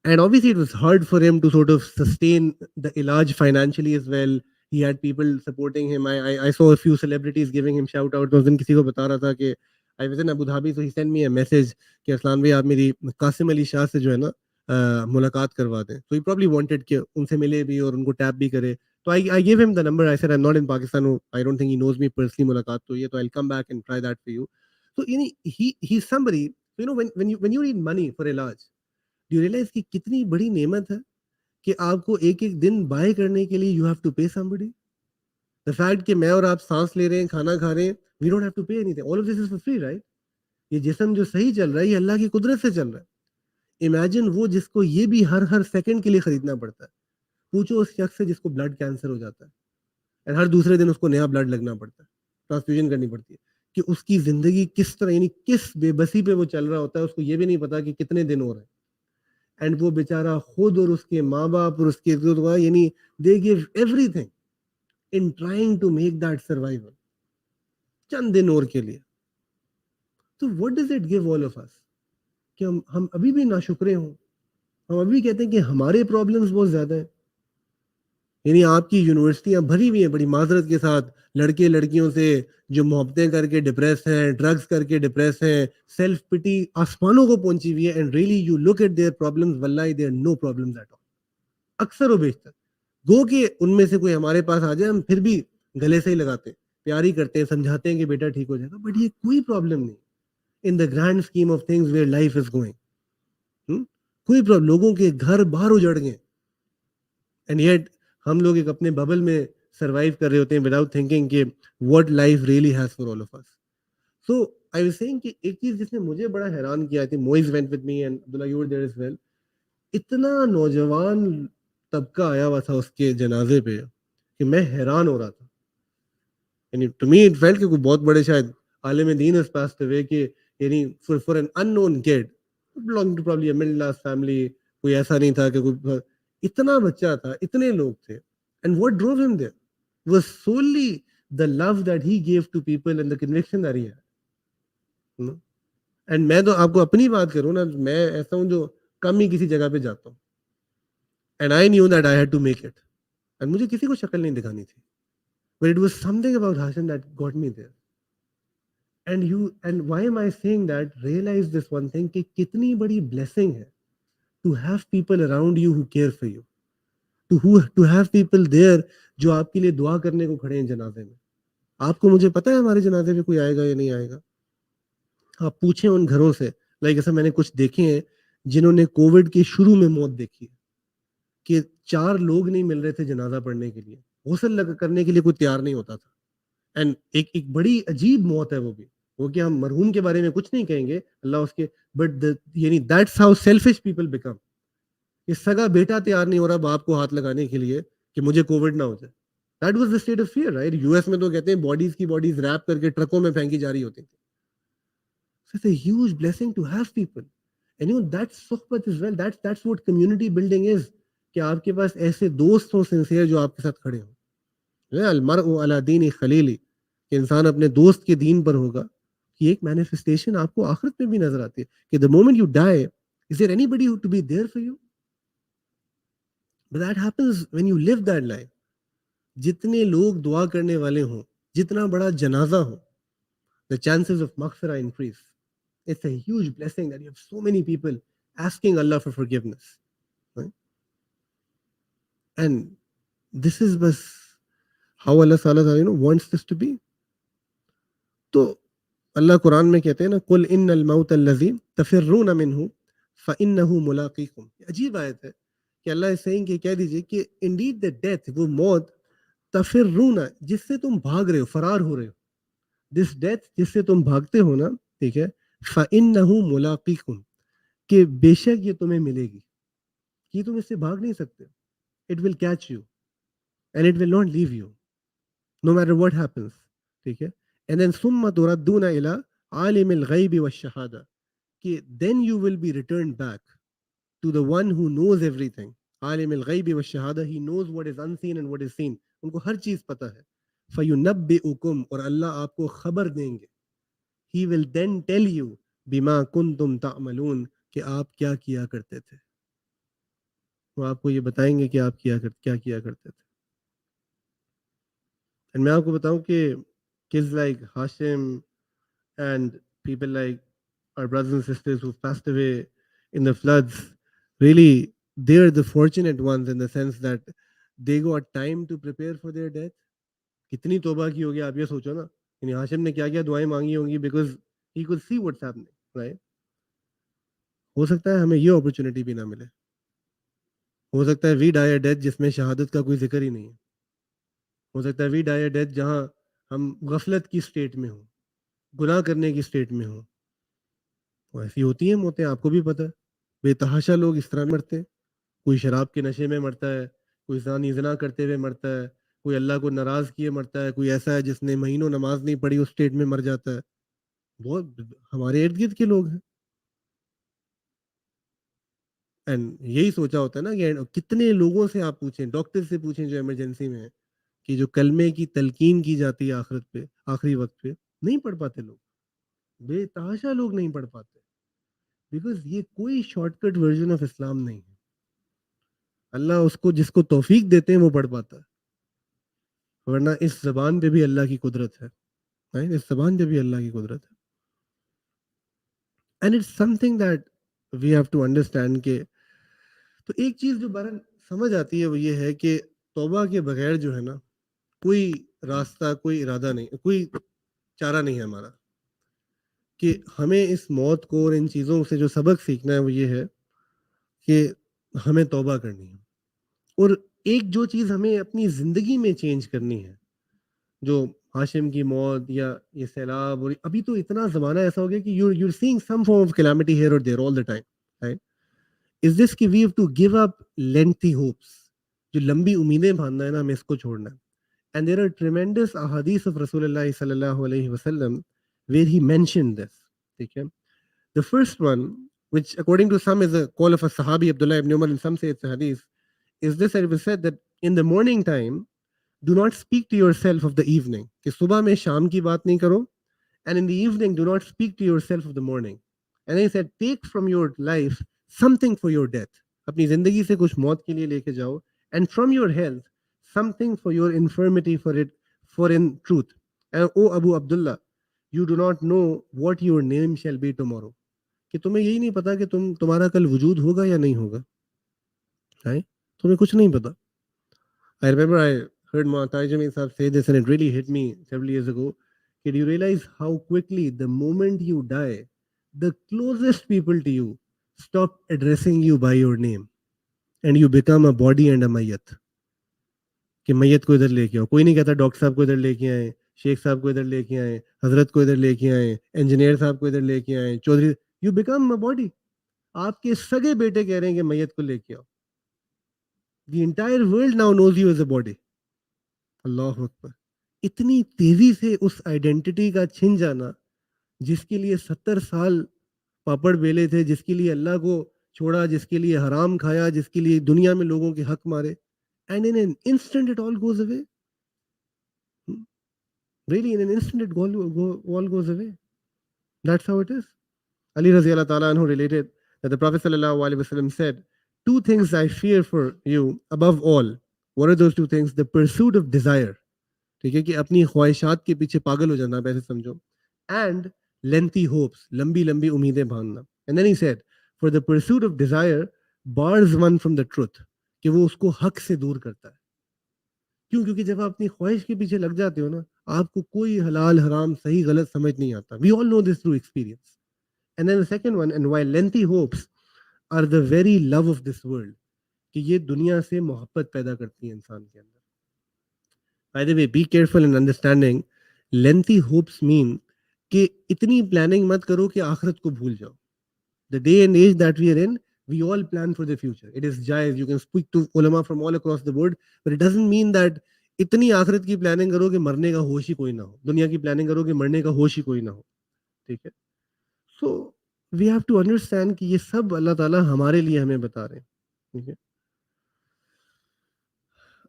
And obviously, it was hard for him to sort of sustain the ilaj financially as well. He had people supporting him. I saw a few celebrities giving him shout out. उस दिन किसी को बता रहा था कि I was in Abu Dhabi, so he sent me a message कि अरसलान भाई, आप मेरी कासिम अली शाह से जो है ना मुलाकात करवा दें. So he probably wanted कि उनसे मिले भी और उनको टैप भी करे. So I gave him the number. I said I'm not in Pakistan. I don't think he knows me personally. मुलाकात तो ये, तो I'll come back and try that for you. So he's somebody. When you need money for इलाज, do you realise कि कितनी बड़ी नेमत है कि आपको एक एक दिन बाय करने के लिए यू हैव टू पे समबडी. द फैक्ट कि मैं और आप सांस ले रहे हैं, खाना खा रहे हैं, we don't have to pay anything. All of this is for free, right? ये जिस्म जो सही चल रहा है, ये अल्लाह की कुदरत से चल रहा है. इमेजिन वो जिसको ये भी हर हर सेकंड के लिए खरीदना पड़ता है. पूछो उस शख्स से जिसको ब्लड कैंसर हो जाता है और हर दूसरे दिन उसको नया ब्लड लगना पड़ता है, ट्रांसफ्यूजन करनी पड़ती है, कि उसकी जिंदगी किस तरह, यानी किस बेबसी पे वो चल रहा होता है, उसको ये भी नहीं पता कि कितने दिन हो रहे हैं. एंड वो बेचारा खुद और उसके माँ बाप और उसके यानी they give everything in trying to make that survival चंद दिन और के लिए. तो what does it give all of us कि हम अभी भी नाशुक्रे हों. हम अभी कहते हैं कि हमारे प्रॉब्लम्स बहुत ज्यादा हैं. यानी आपकी यूनिवर्सिटियां भरी हुई हैं बड़ी माजरत के साथ लड़के लड़कियों से जो मोहब्बतें करके डिप्रेस हैं, ड्रग्स करके डिप्रेस हैं, सेल्फ पिटी आसमानों को पहुंची हुई है, and really you look at their problems, वल्लाही there no problems at all. अक्सर व बेशतर गो कि उनमें से कोई हमारे पास आ जाए, हम फिर भी गले से ही लगाते हैं, प्यार ही करते हैं, समझाते हैं कि बेटा ठीक हो जाएगा, बट ये कोई प्रॉब्लम नहीं in the grand scheme of things where life is going. कोई प्रॉब्लम, लोगों के घर बाहर उजड़ गए, एंड येट हम लोग एक अपने बबल में सरवाइव कर रहे होते हैं विदाउट थिंकिंग कि what life really has for all of us. So I was saying कि एक चीज जिसने मुझे बड़ा हैरान किया, I think Moiz went with me and Abdullah you were there as well, इतना नौजवान तबका आया हुआ था उसके जनाजे पे कि मैं हैरान हो रहा था। यानी टू मी इट फेल्ट कि कोई बहुत बड़े शायद आलिम दीन has passed away कि यानी for an unknown kid belonging to probably a middle class family, कोई ऐसा नहीं था कि कोई इतना बच्चा था, इतने लोग थे, and what drove him there was solely the love that he gave to people and the conviction that he had, you know? And मैं तो आपको अपनी बात करूं ना, मैं ऐसा हूं जो कम ही किसी जगह पे जाता हूँ, and I knew that I had to make it, and मुझे किसी को शक्ल नहीं दिखानी थी, but it was something about Hashim that got me there. And why am I saying that? Realize this one thing कि कितनी बड़ी blessing है to have people around you who care for you, to have people there जो आपके लिए दुआ करने को खड़े हैं जनाजे में। आपको मुझे पता है हमारे जनाजे में कोई आएगा या नहीं आएगा, आप पूछें उन घरों से। लाइक ऐसा मैंने कुछ देखे हैं जिन्होंने कोविड के शुरू में मौत देखी है कि 4 लोग नहीं मिल रहे थे जनाजा पढ़ने के लिए, गौसल करने के लिए कोई तैयार नहीं होता था, एंड एक एक बड़ी अजीब मौत है वो भी। वो कि हम मरहूम के बारे में कुछ नहीं कहेंगे, अल्लाह उसके, बट यानी that's how selfish people become. ये सगा बेटा तैयार नहीं हो रहा बाप को हाथ लगाने के लिए कि मुझे कोविड ना हो जाए। That was the state of fear, right? US में तो कहते हैं बॉडीज की बॉडीज रैप करके ट्रकों में फेंकी जा रही होती थी। So it's a huge blessing to have people, and that's sohbat as well, that's what community building is, कि आपके पास ऐसे दोस्त हो सिंसियर जो आपके साथ खड़े हो। अलमरउ अला दीन खलीली, कि इंसान अपने दोस्त के दीन पर होगा, कि एक मैनिफेस्टेशन आपको आखिरत में भी नजर आती है कि the moment you die, is there anybody to be there for you? But that happens when you live that life. जितने लोग दुआ करने वाले हों, जितना बड़ा जनाजा हो, द चांसेस ऑफ मगफिरा increase. It's a huge blessing that you have so many people asking Allah for forgiveness, right? And this is bas how Allah Ta'ala, wants this to be. तो अल्लाह कुरान में कहते हैं ना, कुल इन्नल मौत अल्लज़ी तफिर्रून मिन्हु फ़इन्नहु मुलाक़ीकुम। अजीब आयत है कि अल्लाह इज सेइंग कि कह दीजिए कि इंडीड द डेथ, वो मौत, तफिर्रून, जिससे तुम भाग रहे हो, फरार हो रहे हो, दिस डेथ जिससे तुम भागते हो ना, ठीक है, फ़इन्नहु मुलाक़ीकुम, कि बेशक ये तुम्हें मिलेगी, कि तुम इससे भाग नहीं सकते, it will catch you and it will not leave you know matter what happens, ठीक है। एंड देन सुम्मा तुरद्दूना इला आलिमिल गैबि वश्शहादा, कि then you will be return back to the one who knows everything. आलिमिल गैबि वश्शहादा, he knows what is unseen and what is seen, उनको हर चीज पता है। फयुनब्बिउकुम, और अल्लाह आपको खबर देंगे, he will then tell you बिमा कुंतुम तामलून, कि आप क्या किया करते थे। वो आपको ये बताएंगे कि आप क्या किया करते थे। एंड मैं आपको बताऊं कि kids like Hashim and people like our brothers and sisters who passed away in the floods, really, they're the fortunate ones in the sense that they got time to prepare for their death. कितनी तौबा की होगी आप ये सोचो ना, यानी हाशिम ने क्या क्या दुआएं मांगी होंगी, because he could see what's happening, right? हो सकता है हमें ये अपॉर्चुनिटी भी ना मिले, हो सकता है वी डाई अ डेथ जिसमें शहादत का कोई जिक्र ही नहीं है, हो सकता है वी डाई अ डेथ जहां हम गफलत की स्टेट में हो, गुनाह करने की स्टेट में हो। तो ऐसी होती हैं मौतें, आपको भी पता है, बेतहाशा लोग इस तरह मरते हैं। कोई शराब के नशे में मरता है, कोई ज़ानी ज़िना करते हुए मरता है, कोई अल्लाह को नाराज़ किए मरता है, कोई ऐसा है जिसने महीनों नमाज नहीं पढ़ी उस स्टेट में मर जाता है। बहुत हमारे इर्द गिर्द के लोग हैं, एंड यही सोचा होता है ना कि कितने लोगों से आप पूछें, डॉक्टर से पूछें जो इमरजेंसी में है, कि जो कलमे की तलकीन की जाती है आखिरत पे, आखिरी वक्त पे, नहीं पढ़ पाते लोग, बेतहाशा लोग नहीं पढ़ पाते, बिकॉज ये कोई शॉर्टकट वर्जन ऑफ इस्लाम नहीं है। अल्लाह उसको जिसको तौफीक देते हैं वो पढ़ पाता है, वरना इस जबान पे भी अल्लाह की कुदरत है, राइट? इस जबान पे भी अल्लाह की कुदरत है। And it's something that we have to understand के, तो एक चीज जो बहरहाल समझ आती है वो ये है कि तौबा के बगैर जो है ना, कोई रास्ता, कोई इरादा नहीं, कोई चारा नहीं है हमारा, कि हमें इस मौत को और इन चीज़ों से जो सबक सीखना है वो ये है कि हमें तौबा करनी है। और एक जो चीज़ हमें अपनी ज़िंदगी में चेंज करनी है, जो हाशिम की मौत या ये सैलाब, और अभी तो इतना ज़माना ऐसा हो गया कि you're seeing some form of calamity here or there all the time, right? Is this कि we have to give up lengthy hopes, जो लंबी उम्मीदें बांधना है ना, हमें इसको छोड़ना है। And there are tremendous ahadith of Rasulullah sallallahu alaihi wasallam where he mentioned this. ठीक है? The first one, which according to some is a call of a Sahabi Abdullah ibn Umar, and some say it's a hadith, is this that it was said that in the morning time, do not speak to yourself of the evening. कि सुबह में शाम की बात नहीं करो, and in the evening do not speak to yourself of the morning. And then he said, take from your life something for your death. अपनी जिंदगी से कुछ मौत के लिए लेके जाओ, and from your health something for your infirmity, for it, for in truth. And O Abu Abdullah, you do not know what your name shall be tomorrow. कि तुम्हें यही नहीं पता कि तुम्हारा कल वजूद होगा या नहीं होगा, है? तुम्हें कुछ नहीं पता। I remember I heard Mu'taz Jamil Sahab say this and it really hit me several years ago. Did you realize how quickly the moment you die, the closest people to you stop addressing you by your name and you become a body and a mayyat? कि मैयत को इधर लेके आओ, कोई नहीं कहता doctor साहब को इधर लेके आए, शेख साहब को इधर लेके आए, हजरत को इधर लेके आए, इंजीनियर साहब को इधर लेके आए, Chaudhry, you become a body. आपके सगे बेटे कह रहे हैं कि मैयत को लेके आओ। The entire world now knows you as a body. Allah अकबर। इतनी तेजी से उस आइडेंटिटी का छिन जाना, जिसके लिए 70 साल पापड़ बेले थे, जिसके लिए अल्लाह को छोड़ा, जिसके लिए हराम खाया, जिसके लिए दुनिया में लोगों के हक मारे, and in an instant it all goes away. Really, in an instant, it all goes away. That's how it is. Ali Raziallah Ta'ala anhu related that the Prophet Sallallahu Alaihi Wasallam said, two things I fear for you above all. What are those two things? The pursuit of desire. ठीक है, कि अपनी ख्वाहिशात के पीछे पागल हो जाना, आप ऐसे समझो, एंड लेंथी होप्स, लंबी लंबी उम्मीदें बांधना। And then he said, for the pursuit of desire bars one from the truth, कि वो उसको हक से दूर करता है। क्यों? क्योंकि जब आप अपनी ख्वाहिश के पीछे लग जाते हो ना, आपको कोई हलाल हराम सही गलत समझ नहीं आता। We all know this through experience. And then the second one, and while lengthy hopes are the very love of this world, कि ये दुनिया से मोहब्बत पैदा करती है इंसान के अंदर। By the way, be careful in understanding lengthy hopes mean कि इतनी प्लानिंग मत करो कि आखिरत को भूल जाओ। The day and age that we are in, we all plan for the future. It is jaiz. You can speak to ulama from all across the world, but it doesn't mean that इतनी आखिरत की planning करो कि मरने का होश ही कोई ना हो, दुनिया की प्लानिंग करो कि मरने का होश ही कोई ना हो। ठीक है? So we have to understand कि ये सब अल्लाह ताला हमारे लिए हमें बता रहे हैं। ठीक है?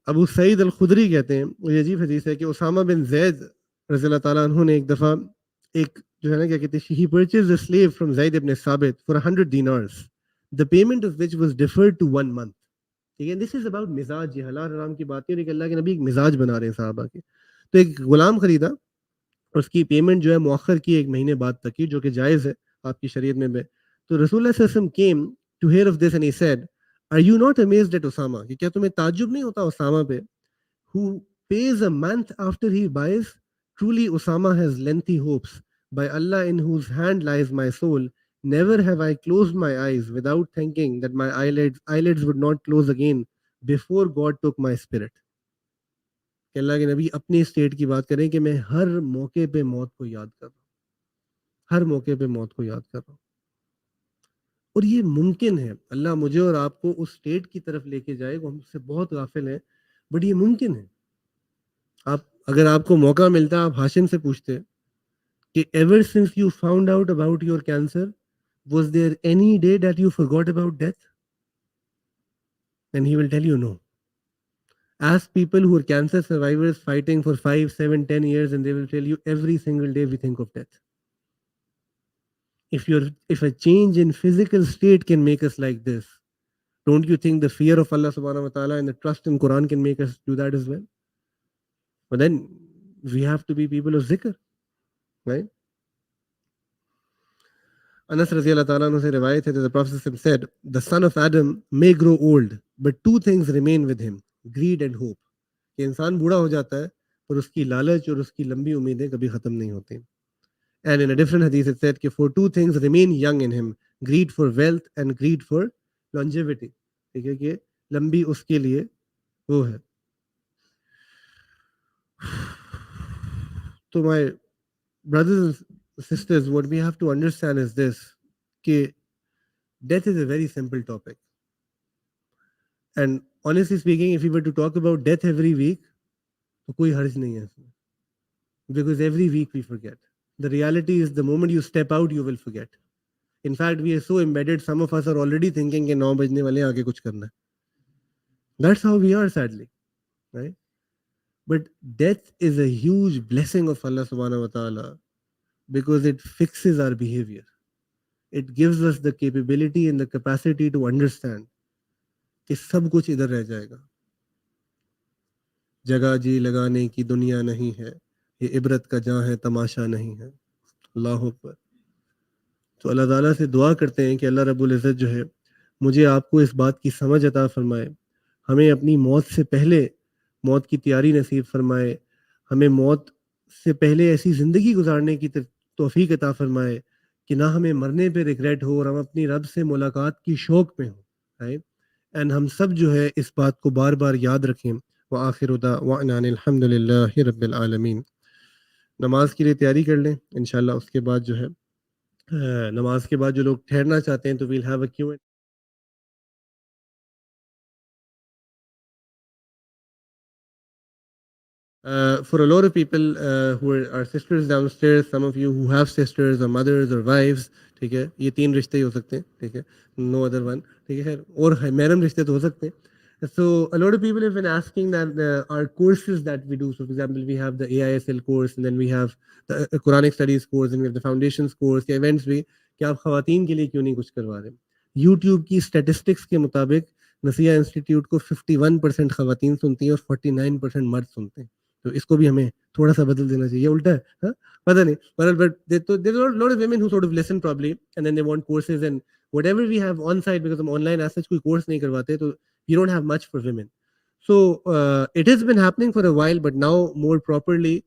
अबू सईद अल खुदरी कहते हैं, ये अजीब हदीस है, कि उसामा बिन जैद रज़ी अल्लाह ताला अन्हु ने एक दफ़ा एक जो है ना, क्या कहते हैं, he purchased a slave from Zaid ibn Sabit for 100 dinars, the payment of which was deferred to 1 month। ठीक है, दिस इज अबाउट मिजाज, ये हलाल हराम की बात नहीं, अल्लाह के नबी एक मिजाज बना रहे हैं साहबा के। तो एक गुलाम खरीदा, उसकी पेमेंट जो है मुअख्खर की 1 महीने बाद तक की, जो कि जायज़ है आपकी शरीयत में भी। तो रसूलुल्लाह सल्लल्लाहु अलैहि वसल्लम came to hear of this and he said, are you not amazed at Usama, कि क्या तुम्हें ताज्जुब नहीं होता उसामा पे, who pays a month after he buys? Truly, Osama has lengthy hopes. By Allah, in whose hand lies my soul, never have I closed my eyes without thinking that my eyelids would not close again before God took my spirit. कि अल्लाह के नबी अपनी state की बात करें कि मैं हर मौके पे मौत को याद कर रहा हूँ, हर मौके पे मौत को याद कर रहा हूँ। और ये मुमकिन है, अल्लाह मुझे और आपको उस स्टेट की तरफ लेके जाए, वो हमसे बहुत गाफिल है, बट ये मुमकिन है। आप, अगर आपको मौका मिलता, आप हाशिम से पूछते कि ever since you found out about your cancer, was there any day that you forgot about death? And he will tell you no. Ask people who are cancer survivors fighting for 5, 7, 10 years, and they will tell you every single day we think of death. If a change in physical state can make us like this, Don't you think the fear of Allah subhanahu wa ta'ala and the trust in Quran can make us do that as well? But then we have to be people of zikr, right? Anas radiallahu ta'ala anhu se riwayat hai that the Prophet said, the son of Adam may grow old, but two things remain with him, greed and hope. कि इंसान बूढ़ा हो जाता है पर उसकी लालच और उसकी लंबी उम्मीदें कभी खत्म नहीं होती. And in a different hadith it said कि for two things remain young in him, greed for wealth and greed for longevity. ठीक है कि लंबी उसके लिए वो है. So my brothers and sisters, what we have to understand is this, कि death is a very simple topic. And honestly speaking, if we were to talk about death every week, तो कोई हर्ज नहीं है इसमें. Because every week we forget. The reality is the moment you step out, you will forget. In fact, we are so embedded, some of us are already thinking कि 9 बजने वाले आगे कुछ करना है. That's how we are, sadly, right? But death is a huge blessing of Allah subhanahu wa ta'ala because it fixes our behavior. It gives us the capability and the capacity to understand कि सब कुछ इधर रह जाएगा. जगह जी लगाने की दुनिया नहीं है, ये इबरत का जहाँ है तमाशा नहीं है. अल्लाह अकबर. तो अल्लाह ताला से दुआ करते हैं कि अल्लाह रब्बुल इज़्ज़त जो है मुझे आपको इस बात की समझ अता फरमाए, हमें अपनी मौत से पहले मौत की तैयारी नसीब फरमाए, हमें मौत से पहले ऐसी ज़िंदगी गुजारने की तौफीक अता फरमाए कि ना हमें मरने पे रिग्रेट हो और हम अपनी रब से मुलाकात की शौक में हों, राइट. एंड हम सब जो है इस बात को बार बार याद रखें. व आखिर दावाना अनिल हम्दुलिल्लाहि रब्बिल आलमीन. नमाज के लिए तैयारी कर लें इंशाल्लाह. उसके बाद जो है नमाज के बाद जो लोग ठहरना चाहते हैं तो we'll have a queue. For a lot of people who are sisters downstairs, some of you who have sisters or mothers or wives, ठीक है, ये 3 रिश्ते ही हो सकते हैं, ठीक है, no other one, ठीक है, खैर और मैरम रिश्ते तो हो सकते हैं. So a lot of people have been asking that our courses that we do, so for example we have the AISL course and then we have the Quranic studies course and we have the foundations course या events भी, कि आप खवातीन के लिए क्यों नहीं कुछ करवा रहे. YouTube की statistics के मुताबिक नसीहा इंस्टीट्यूट को 51% खवातीन सुनती हैं और 49% मर्द सुनते हैं. तो इसको भी हमें थोड़ा सा बदल देना चाहिए. उल्टा है, हाँ? पता नहीं, but there are a lot of women who sort of listen probably and then they want courses and whatever we have on site, because हम online as such कोई course नहीं करवाते, तो we don't have much for women. So it has been happening for a while, but now more properly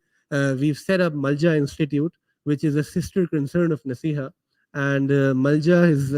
we've set up Malja Institute, which is a sister concern of Naseeha, and Malja is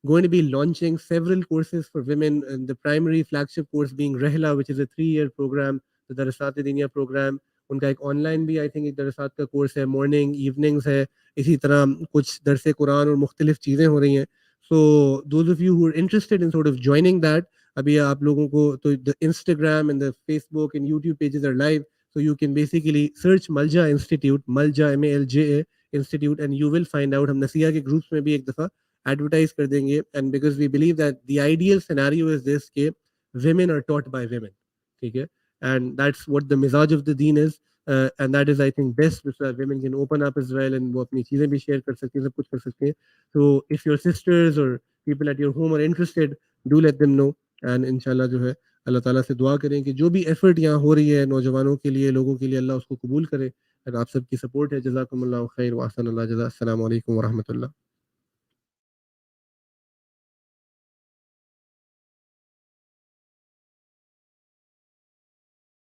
going to be launching several courses for women, and the primary flagship course being Rehla, which is a 3-year program, the दरसात दीनिया program. उनका एक online भी I think एक दरसात का course है, morning evenings है, इसी तरह कुछ दरसे कुरान और मुख्तलिफ चीज़ें हो रही हैं. So those of you who are interested in sort of joining that, अभी आप लोगों को तो the Instagram and the Facebook and YouTube pages are live, so you can basically search Malja Institute, Malja MALJA Institute, and you will find out. हम नसीहा के groups में भी एक दफ़ा एडवर्टाइज कर देंगे, and because we believe that the ideal scenario is this कि women are taught by women, ठीक है, and that's what the mizaj of the deen is, and that is I think best, so that women can open up as well and वो अपनी चीज़ें भी share कर सकती हैं, सब कुछ कर सकते हैं. So if your sisters or people at your home are interested, do let them know, and inshallah जो है अल्लाह ताला से दुआ करें कि जो भी एफर्ट यहाँ हो रही है नौजवानों के लिए, लोगों के लिए, अल्लाह उसको कबूल करे. और आप सबकी सपोर्ट है. जज़ाकुमुल्लाहु खैर व अहसन अल्लाह जज़ा. अस्सलामु अलैकुम व रहमतुल्लाह.